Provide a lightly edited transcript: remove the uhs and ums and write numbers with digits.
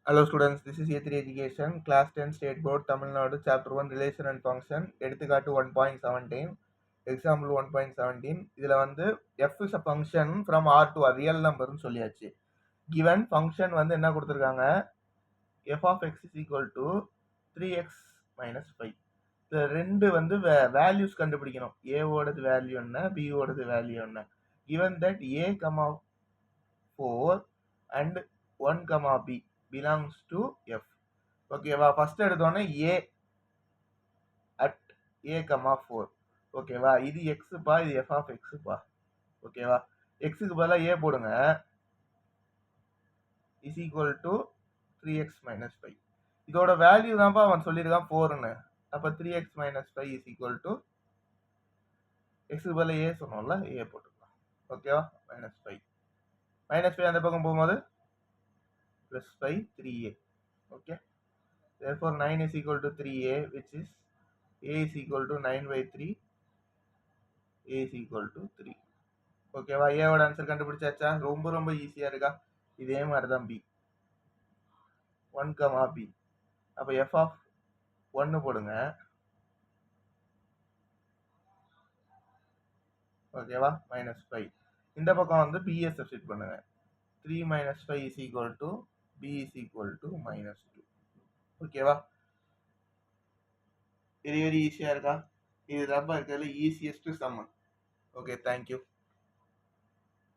Hello students, this is A3 Education, Class 10 State Board, Tamil Nadu, Chapter 1, Relation and Function, எடுத்துக்காட்டு 1.17, Example 1.17. இதில் வந்து f is a function from R to a real number சொல்லியாச்சு. Given function வந்து என்ன கொடுத்திருக்காங்க, f of x is equal to 3x minus 5. இந்த ரெண்டு வந்து values கண்டுபிடிக்கணும். a ஓடது வேல்யூ என்ன, b ஓடது வேல்யூ என்ன. Given that a, 4 and 1, b belongs to f. ஓகேவா, ஃபர்ஸ்ட் எடுத்தோடனே a at a, 4. ஓகேவா, இது x பா, இது f of x பா. ஓகேவா, x க்கு பதிலா a போடுங்க, is equal to 3x minus 5. இதோட வேல்யூ தான்ப்பா அவன் சொல்லியிருக்கான் 4ன்னு. அப்ப 3x minus 5 is equal to x க்கு பதிலா a சொன்னோம்ல, a போட்டுக்கலாம். ஓகேவா, minus 5 அந்த பக்கம் போகும்போது plus 5 3a. okay, therefore 9 is equal to 3a, which is a is equal to 9/3, a is equal to 3. ஓகேவா, a ஓட ஆன்சர் கண்டுபிடிச்சாச்சா? ரொம்ப ரொம்ப ஈஸியா இருக்கா? இதே மாதிரி தான் b, 1, b. அப்ப f of 1 போடுங்க. ஓகேவா, -5. இந்த பக்கம் வந்து b யை சப்ஸ்டிட் பண்ணுங்க. 3 minus 5 is equal to b is equal to -2. ஓகேவா, வெரி வெரி ஈஸியா இருக்கா? இதுதான் இருக்கிறதுல ஈஸியஸ்ட் சம். Okay, thank you.